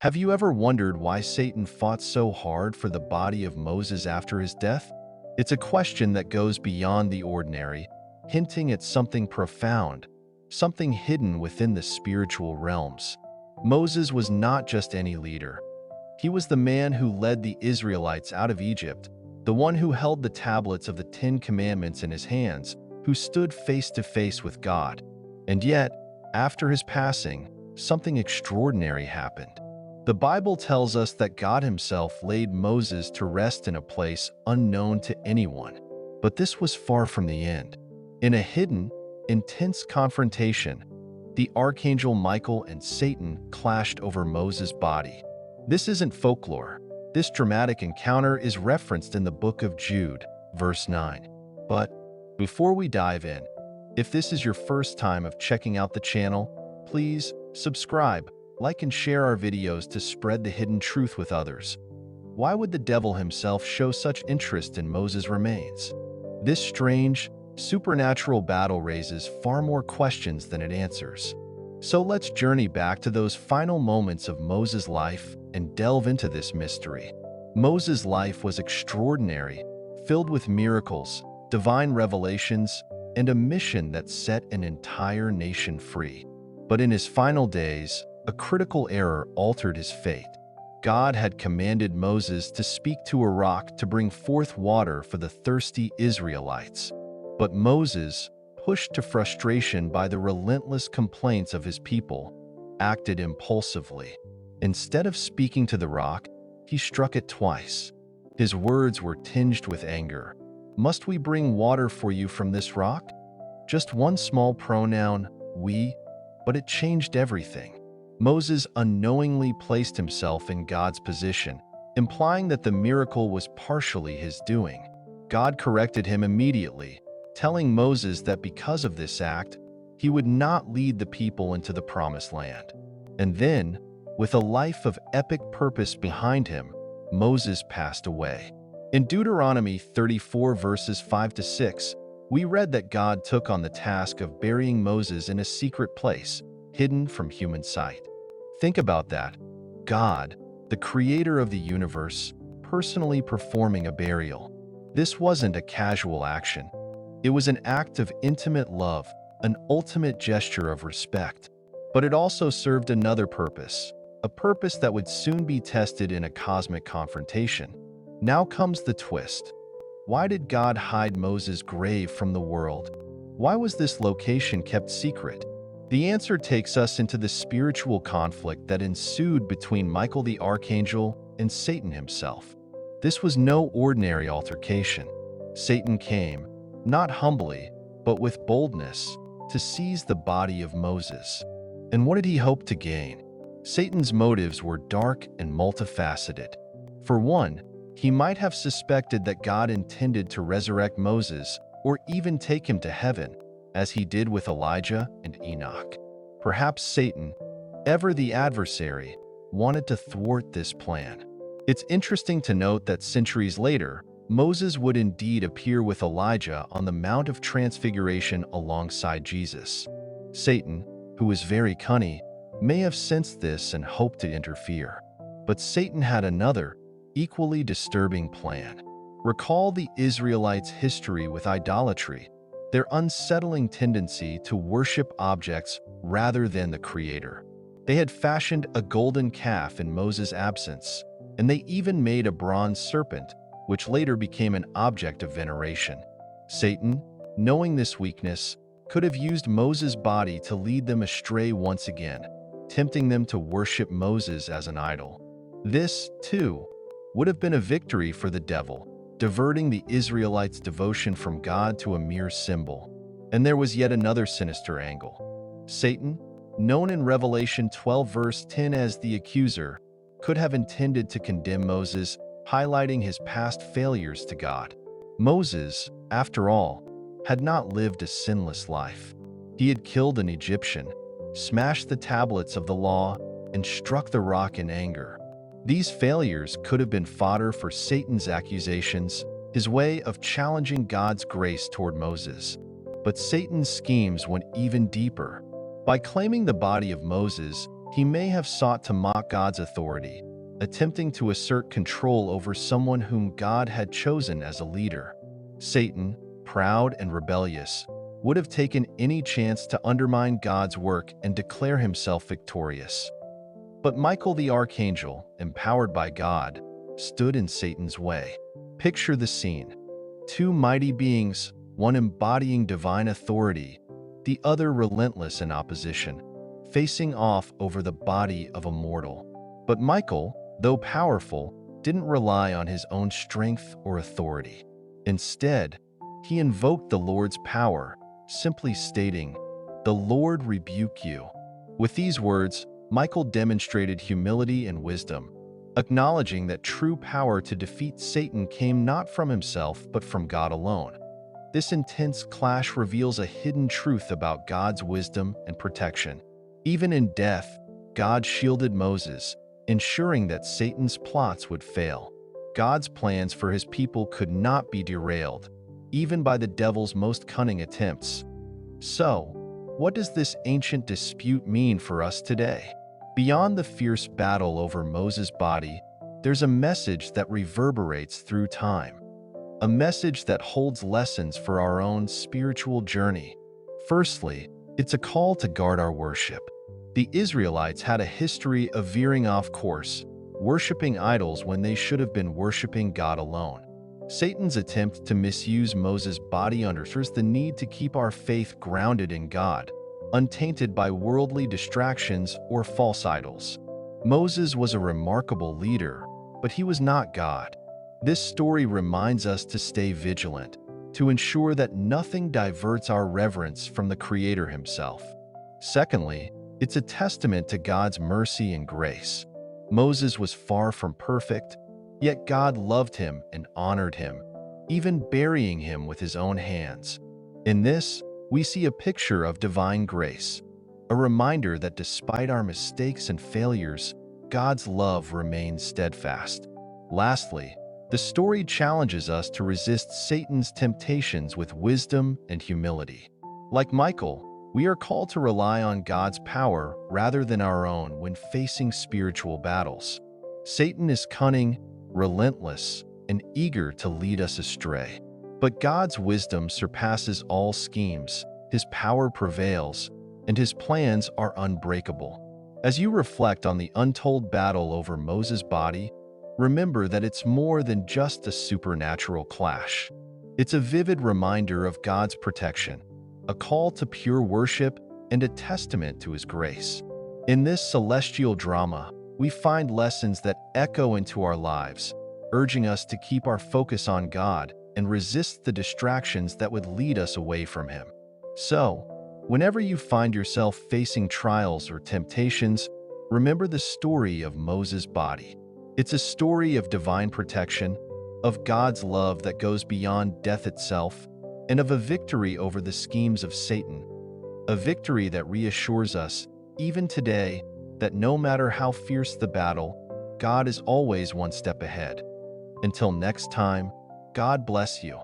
Have you ever wondered why Satan fought so hard for the body of Moses after his death? It's a question that goes beyond the ordinary, hinting at something profound, something hidden within the spiritual realms. Moses was not just any leader. He was the man who led the Israelites out of Egypt, the one who held the tablets of the Ten Commandments in his hands, who stood face to face with God. And yet, after his passing, something extraordinary happened. The Bible tells us that God himself laid Moses to rest in a place unknown to anyone. But this was far from the end. In a hidden, intense confrontation, the Archangel Michael and Satan clashed over Moses' body. This isn't folklore. This dramatic encounter is referenced in the Book of Jude, verse 9. But before we dive in, if this is your first time of checking out the channel, please subscribe, like and share our videos to spread the hidden truth with others. Why would the devil himself show such interest in Moses' remains? This strange, supernatural battle raises far more questions than it answers. So let's journey back to those final moments of Moses' life and delve into this mystery. Moses' life was extraordinary, filled with miracles, divine revelations, and a mission that set an entire nation free. But in his final days, a critical error altered his fate. God had commanded Moses to speak to a rock to bring forth water for the thirsty Israelites. But Moses, pushed to frustration by the relentless complaints of his people, acted impulsively. Instead of speaking to the rock, he struck it twice. His words were tinged with anger. "Must we bring water for you from this rock?" Just one small pronoun, we, but it changed everything. Moses unknowingly placed himself in God's position, implying that the miracle was partially his doing. God corrected him immediately, telling Moses that because of this act, he would not lead the people into the promised land. And then, with a life of epic purpose behind him, Moses passed away. In Deuteronomy 34 verses 5 to 6, we read that God took on the task of burying Moses in a secret place, hidden from human sight. Think about that. God, the creator of the universe, personally performing a burial. This wasn't a casual action. It was an act of intimate love, an ultimate gesture of respect. But it also served another purpose, a purpose that would soon be tested in a cosmic confrontation. Now comes the twist. Why did God hide Moses' grave from the world? Why was this location kept secret? The answer takes us into the spiritual conflict that ensued between Michael the Archangel and Satan himself. This was no ordinary altercation. Satan came, not humbly, but with boldness, to seize the body of Moses. And what did he hope to gain? Satan's motives were dark and multifaceted. For one, he might have suspected that God intended to resurrect Moses or even take him to heaven, as he did with Elijah and Enoch. Perhaps Satan, ever the adversary, wanted to thwart this plan. It's interesting to note that centuries later, Moses would indeed appear with Elijah on the Mount of Transfiguration alongside Jesus. Satan, who was very cunning, may have sensed this and hoped to interfere. But Satan had another, equally disturbing plan. Recall the Israelites' history with idolatry, their unsettling tendency to worship objects rather than the Creator. They had fashioned a golden calf in Moses' absence, and they even made a bronze serpent, which later became an object of veneration. Satan, knowing this weakness, could have used Moses' body to lead them astray once again, tempting them to worship Moses as an idol. This, too, would have been a victory for the devil, diverting the Israelites' devotion from God to a mere symbol. And there was yet another sinister angle. Satan, known in Revelation 12 verse 10 as the accuser, could have intended to condemn Moses, highlighting his past failures to God. Moses, after all, had not lived a sinless life. He had killed an Egyptian, smashed the tablets of the law, and struck the rock in anger. These failures could have been fodder for Satan's accusations, his way of challenging God's grace toward Moses. But Satan's schemes went even deeper. By claiming the body of Moses, He may have sought to mock God's authority, attempting to assert control over someone whom God had chosen as a leader. Satan, proud and rebellious, would have taken any chance to undermine God's work and declare himself victorious. But Michael the Archangel, empowered by God, stood in Satan's way. Picture the scene. Two mighty beings, one embodying divine authority, the other relentless in opposition, facing off over the body of a mortal. But Michael, though powerful, didn't rely on his own strength or authority. Instead, he invoked the Lord's power, simply stating, "The Lord rebuke you." With these words, Michael demonstrated humility and wisdom, acknowledging that true power to defeat Satan came not from himself but from God alone. This intense clash reveals a hidden truth about God's wisdom and protection. Even in death, God shielded Moses, ensuring that Satan's plots would fail. God's plans for his people could not be derailed, even by the devil's most cunning attempts. So, what does this ancient dispute mean for us today? Beyond the fierce battle over Moses' body, there's a message that reverberates through time. A message that holds lessons for our own spiritual journey. Firstly, it's a call to guard our worship. The Israelites had a history of veering off course, worshiping idols when they should have been worshiping God alone. Satan's attempt to misuse Moses' body underscores the need to keep our faith grounded in God, untainted by worldly distractions or false idols. Moses was a remarkable leader, but he was not God. This story reminds us to stay vigilant, to ensure that nothing diverts our reverence from the Creator himself. Secondly, it's a testament to God's mercy and grace. Moses was far from perfect, yet God loved him and honored him, even burying him with his own hands. In this, we see a picture of divine grace, a reminder that despite our mistakes and failures, God's love remains steadfast. Lastly, the story challenges us to resist Satan's temptations with wisdom and humility. Like Michael, we are called to rely on God's power rather than our own when facing spiritual battles. Satan is cunning, relentless, and eager to lead us astray. But God's wisdom surpasses all schemes, his power prevails, and his plans are unbreakable. As you reflect on the untold battle over Moses' body, remember that it's more than just a supernatural clash. It's a vivid reminder of God's protection, a call to pure worship, and a testament to his grace. In this celestial drama, we find lessons that echo into our lives, urging us to keep our focus on God and resist the distractions that would lead us away from him. So, whenever you find yourself facing trials or temptations, remember the story of Moses' body. It's a story of divine protection, of God's love that goes beyond death itself, and of a victory over the schemes of Satan. A victory that reassures us, even today, that no matter how fierce the battle, God is always one step ahead. Until next time, God bless you.